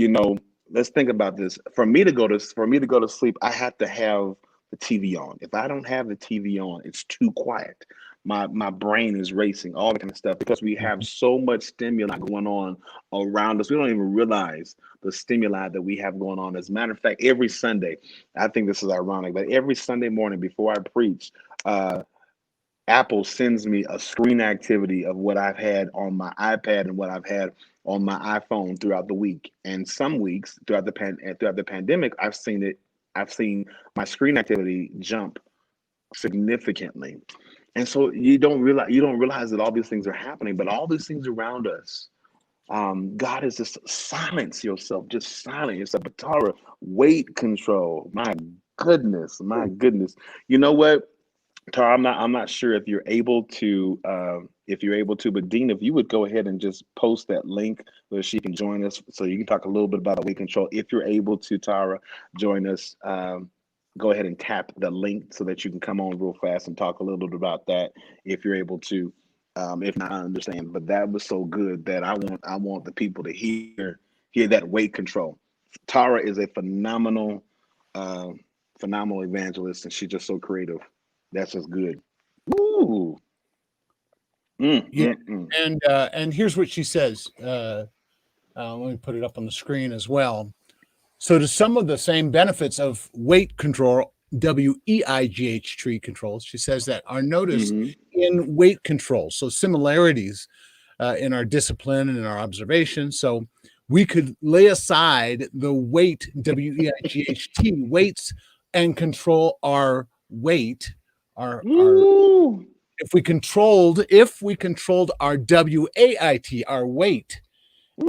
let's think about this. For me to go to sleep, I have to have the TV on. If I don't have the TV on, it's too quiet. My brain is racing, all that kind of stuff, because we have mhm. so much stimuli going on around us. We don't even realize the stimuli that we have going on. As a matter of fact, every Sunday, I think this is ironic, but every Sunday morning before I preach, uh, Apple sends me a screen activity of what I've had on my iPad and what I've had on my iPhone throughout the week. And some weeks throughout the pandemic, I've seen my screen activity jump significantly. And so you don't realize that all these things are happening, but all these things around us. God is just silence yourself, just silence yourself. But Tara, weight control. My goodness. You know what? Tara, I'm not sure if you're able to, but Dean, if you would go ahead and just post that link so she can join us, so you can talk a little bit about weight control. If you're able to, Tara, join us. Go ahead and tap the link so that you can come on real fast and talk a little bit about that if you're able to. If not, I understand. But that was so good that I want the people to hear that weight control. Tara is a uh, phenomenal evangelist, and she's just so creative. That's just good. Ooh. Mm, Yeah, mm, mm. and here's what she says. Let me put it up on the screen as well. So, to some of the same benefits of weight control, WEIGH tree controls, she says that are noticed Hmm. in weight control. So, similarities in our discipline and in our observation. So, we could lay aside the weight, WEIGHT, weights, and control our weight, our Ooh. if we controlled our WAIT, our weight,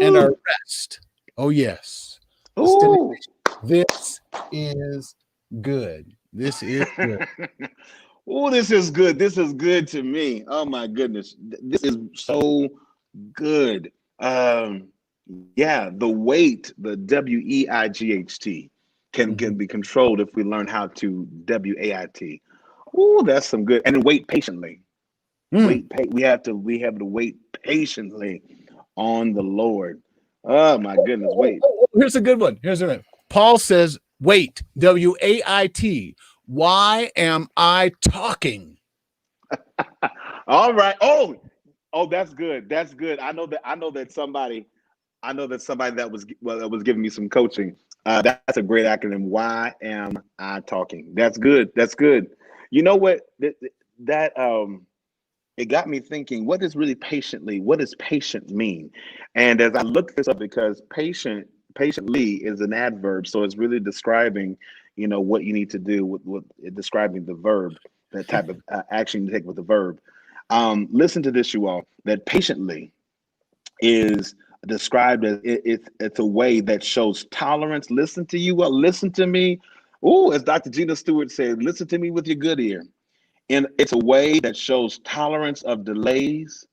and our Ooh. rest. Oh yes, the stimulation. Ooh. This is good. This is good. Ooh, this is good. This is good to me. Oh my goodness. This is so good. Um, yeah, the weight, the WEIGHT can Mhm. be controlled if we learn how to WAIT. Ooh, that's some good. And then wait patiently. Mm. We have to wait patiently on the Lord. Oh my goodness, wait. Here's a good one. Here's a one. Paul says, "Wait, WAIT. Why am I talking?" All right. Oh, that's good. That's good. I know that somebody that was giving me some coaching. That's a great acronym. Why am I talking? That's good. That's good. You know what? That it got me thinking. What does patient mean? And as I looked this up, because patiently is an adverb, so it's really describing, what you need to do with describing the verb, that type of action you take with the verb. Listen to this, you all. That patiently is described as it's a way that shows tolerance. Listen to you. Well, listen to me. Oh, as Dr. Gina Stewart said, listen to me with your good ear. And it's a way that shows tolerance of delays,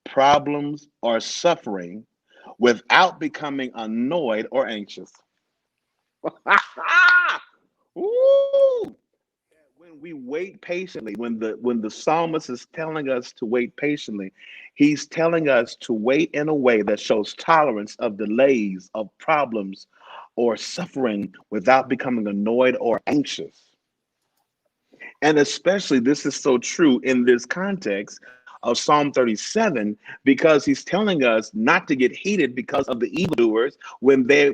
problems, or suffering without becoming annoyed or anxious. Ooh. When we wait patiently, when the psalmist is telling us to wait patiently, he's telling us to wait in a way that shows tolerance of delays, of problems, or suffering without becoming annoyed or anxious. And especially, this is so true in this context of Psalm 37, because he's telling us not to get heated because of the evildoers when they're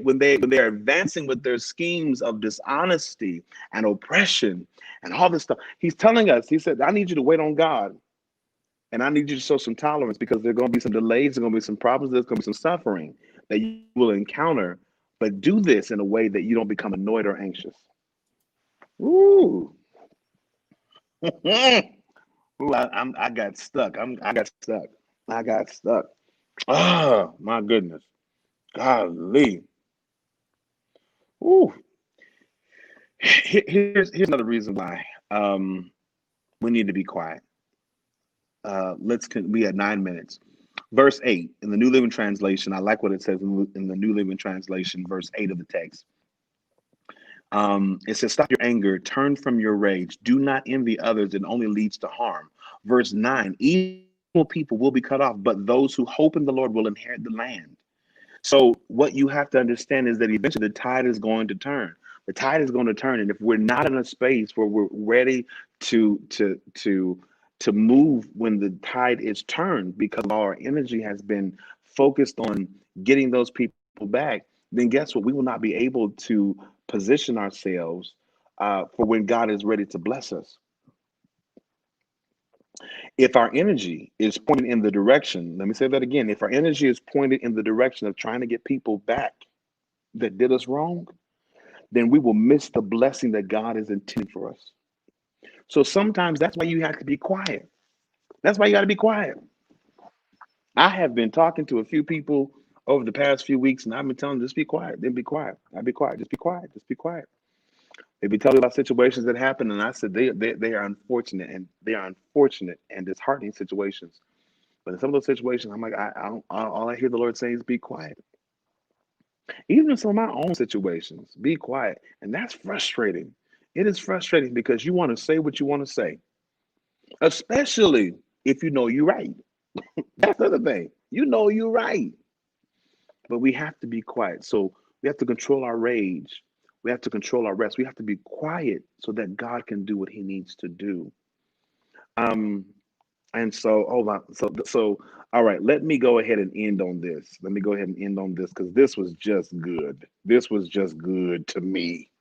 advancing with their schemes of dishonesty and oppression and all this stuff. He's telling us, he said, I need you to wait on God, and I need you to show some tolerance, because there are going to be some delays, there's going to be some problems, there's going to be some suffering that you will encounter. But do this in a way that you don't become annoyed or anxious. Ooh. Ooh, I got stuck. I got stuck. I got stuck. Ah, my goodness. Golly. Ooh. Here's another reason why we need to be quiet. We had 9 minutes. Verse 8 in the New Living Translation. I like what it says in the New Living Translation, verse 8 of the text. It says, "Stop your anger, turn from your rage, do not envy others, it only leads to harm." Verse 9, evil people will be cut off, but those who hope in the Lord will inherit the land. So what you have to understand is that eventually the tide is going to turn. The tide is going to turn, and if we're not in a space where we're ready to to to to move when the tide is turned, because our energy has been focused on getting those people back, then guess what? We will not be able to position ourselves for when God is ready to bless us. If our energy is pointed in the direction, let me say that again. If our energy is pointed in the direction of trying to get people back that did us wrong, then we will miss the blessing that God is intending for us. So sometimes that's why you have to be quiet. That's why you got to be quiet. I have been talking to a few people over the past few weeks, and I've been telling them, just be quiet, then be quiet. I'll be quiet, just be quiet, just be quiet. They be telling me about situations that happen, and I said they are unfortunate, and they are unfortunate and disheartening situations. But in some of those situations, I'm like, all I hear the Lord saying is be quiet. Even in some of my own situations, be quiet. And that's frustrating. It is frustrating because you want to say what you want to say, especially if you know you're right. That's the other thing. You know you're right, but we have to be quiet. So we have to control our rage. We have to control our rest. We have to be quiet so that God can do what He needs to do. Um, and so, hold on. All right. Let me go ahead and end on this. Let me go ahead and end on this because this was just good. This was just good to me.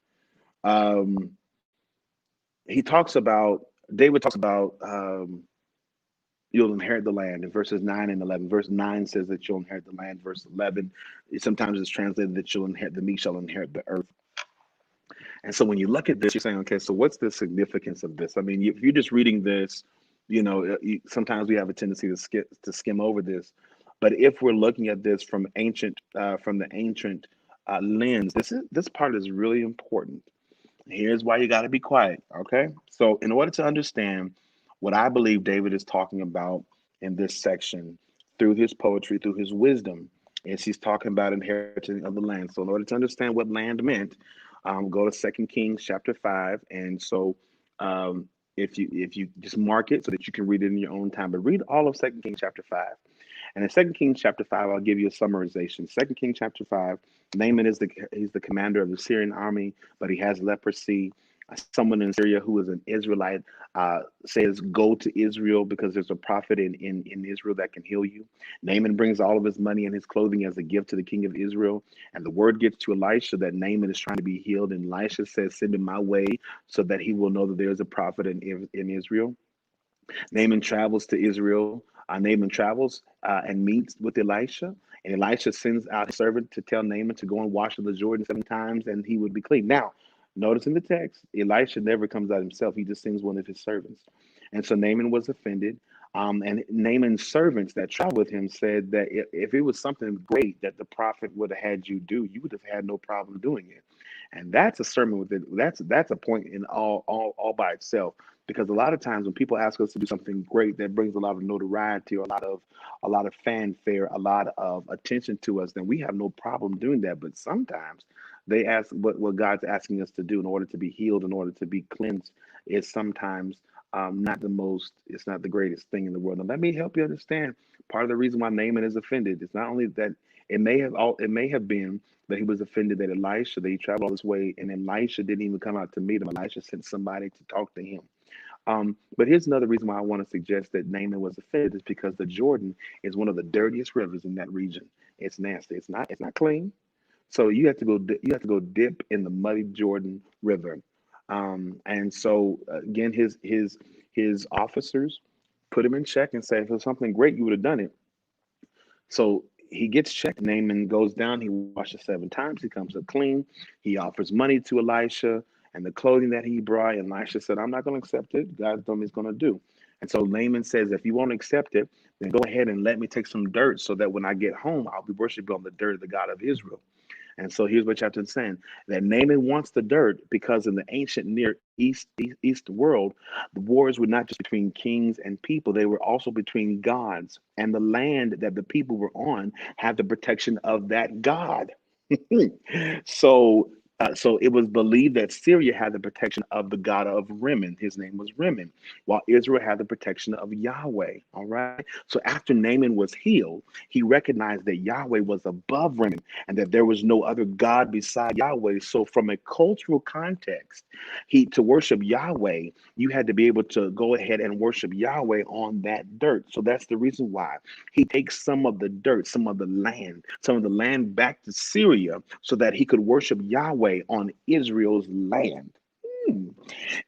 Um, he talks about David talks about you'll inherit the land in verses 9 and 11. Verse 9 says that you'll inherit the land. Verse 11, sometimes it's translated that you'll inherit, the meek shall inherit the earth. And so when you look at this, you're saying, okay, so what's the significance of this? I mean, if you're just reading this, sometimes we have a tendency to skim over this. But if we're looking at this from the ancient lens, this part is really important. Here's why you got to be quiet. Okay. So, in order to understand what I believe David is talking about in this section, through his poetry, through his wisdom, is he's talking about inheriting of the land. So, in order to understand what land meant, go to Second Kings chapter 5. And so, if you just mark it so that you can read it in your own time, but read all of Second Kings chapter 5. And in Second Kings chapter 5, I'll give you a summarization. Second Kings chapter 5, Naaman he's the commander of the Syrian army, but he has leprosy. Someone in Syria who is an Israelite says, "Go to Israel because there's a prophet in Israel that can heal you." Naaman brings all of his money and his clothing as a gift to the king of Israel. And the word gets to Elisha that Naaman is trying to be healed. And Elisha says, "Send him my way so that he will know that there's a prophet in Israel." Naaman travels to Israel. Naaman travels and meets with Elisha. And Elisha sends out his servant to tell Naaman to go and wash in the Jordan 7 times and he would be clean. Now, notice in the text, Elisha never comes out himself. He just sends one of his servants. And so Naaman was offended. And Naaman's servants that traveled with him said that if it was something great that the prophet would have had you do, you would have had no problem doing it. And that's a sermon with it. That's a point in all by itself, because a lot of times when people ask us to do something great that brings a lot of notoriety or a lot of fanfare, a lot of attention to us, then we have no problem doing that. But sometimes they ask what God's asking us to do in order to be healed, in order to be cleansed, is sometimes it's not the greatest thing in the world. And let me help you understand. Part of the reason why Naaman is offended is not only that it may have been that he was offended that that he traveled all this way, and Elisha didn't even come out to meet him. Elisha sent somebody to talk to him. But here's another reason why I want to suggest that Naaman was offended is because the Jordan is one of the dirtiest rivers in that region. It's nasty. It's not clean. So you have to go dip in the muddy Jordan River. And so again, his officers put him in check and said, if it was something great, you would have done it. So he gets checked. Naaman goes down. He washes 7 times. He comes up clean. He offers money to Elisha. And the clothing that he brought, and Elisha said, I'm not going to accept it. God told me he's going to do. And so Naaman says, if you won't accept it, then go ahead and let me take some dirt so that when I get home, I'll be worshiping on the dirt of the God of Israel. And so here's what chapter is saying, that Naaman wants the dirt because in the ancient Near East world, the wars were not just between kings and people, they were also between gods. And the land that the people were on had the protection of that God. so so it was believed that Syria had the protection of the God of Rimmon. His name was Rimmon, while Israel had the protection of Yahweh. All right. So after Naaman was healed, he recognized that Yahweh was above Rimmon and that there was no other God beside Yahweh. So from a cultural context, he to worship Yahweh, you had to be able to go ahead and worship Yahweh on that dirt. So that's the reason why he takes some of the dirt, some of the land back to Syria so that he could worship Yahweh on Israel's land. Hmm.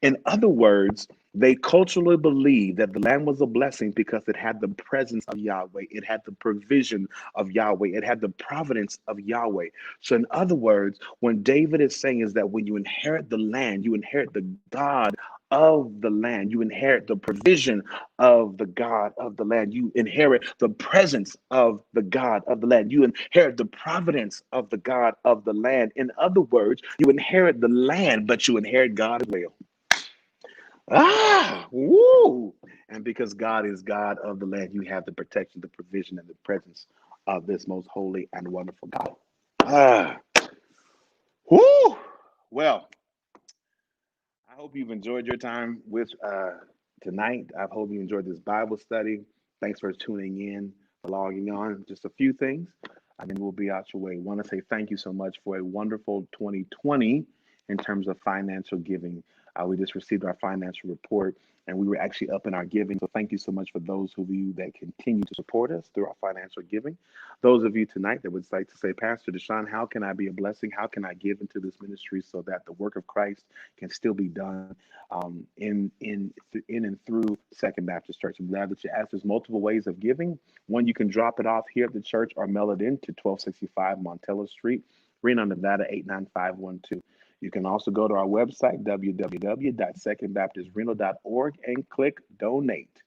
In other words, they culturally believed that the land was a blessing because it had the presence of Yahweh, it had the provision of Yahweh, it had the providence of Yahweh. So, in other words, when David is saying is that when you inherit the land, you inherit the God of the land, you inherit the provision of the God of the land, you inherit the presence of the God of the land, you inherit the providence of the God of the land. In other words, you inherit the land, but you inherit God as well. Ah, woo! And because God is God of the land, you have the protection, the provision, and the presence of this most holy and wonderful God. Ah, woo! Well, I hope you've enjoyed your time with tonight. I hope you enjoyed this Bible study. Thanks for tuning in, for logging on. Just a few things, and then we'll be out your way. Want to say thank you so much for a wonderful 2020 in terms of financial giving. We just received our financial report, and we were actually up in our giving. So thank you so much for those of you that continue to support us through our financial giving. Those of you tonight that would like to say, Pastor DeSean, how can I be a blessing? How can I give into this ministry so that the work of Christ can still be done in and through Second Baptist Church? I'm glad that you asked. There's multiple ways of giving. One, you can drop it off here at the church or mail it in to 1265 Montello Street, Reno, Nevada 89512. You can also go to our website, www.secondbaptistreno.org, and click donate.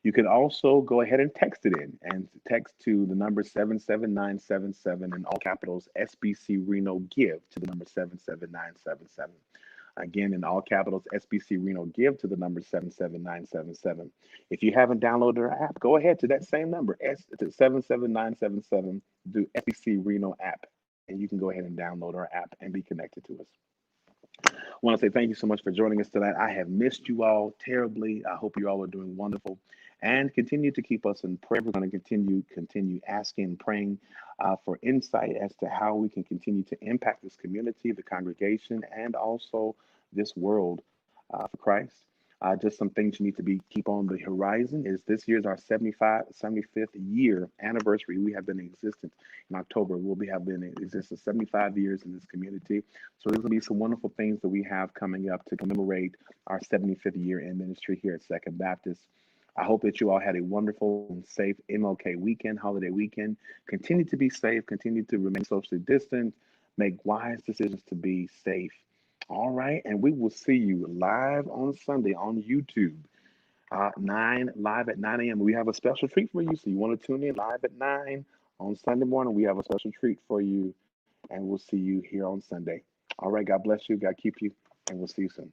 You can also go ahead and text it in and text to the number 77977 in all capitals SBC Reno Give to the number 77977. Again, in all capitals, SBC Reno Give to the number 77977. If you haven't downloaded our app, go ahead to that same number, to 77977, do SBC Reno app, and you can go ahead and download our app and be connected to us. I want to say thank you so much for joining us tonight. I have missed you all terribly. I hope you all are doing wonderful, and continue to keep us in prayer. We're going to continue asking and praying for insight as to how we can continue to impact this community, the congregation, and also this world for Christ. Just some things you need to be keep on the horizon is this year's our 75th year anniversary. We have been in existence in October. Have been in existence 75 years in this community. So there's going to be some wonderful things that we have coming up to commemorate our 75th year in ministry here at Second Baptist. I hope that you all had a wonderful and safe MLK weekend, holiday weekend. Continue to be safe, continue to remain socially distant, make wise decisions to be safe. All right, and we will see you live on Sunday on YouTube, live at 9 a.m. We have a special treat for you, so you want to tune in live at 9 on Sunday morning. We have a special treat for you, and we'll see you here on Sunday. All right, God bless you, God keep you, and we'll see you soon.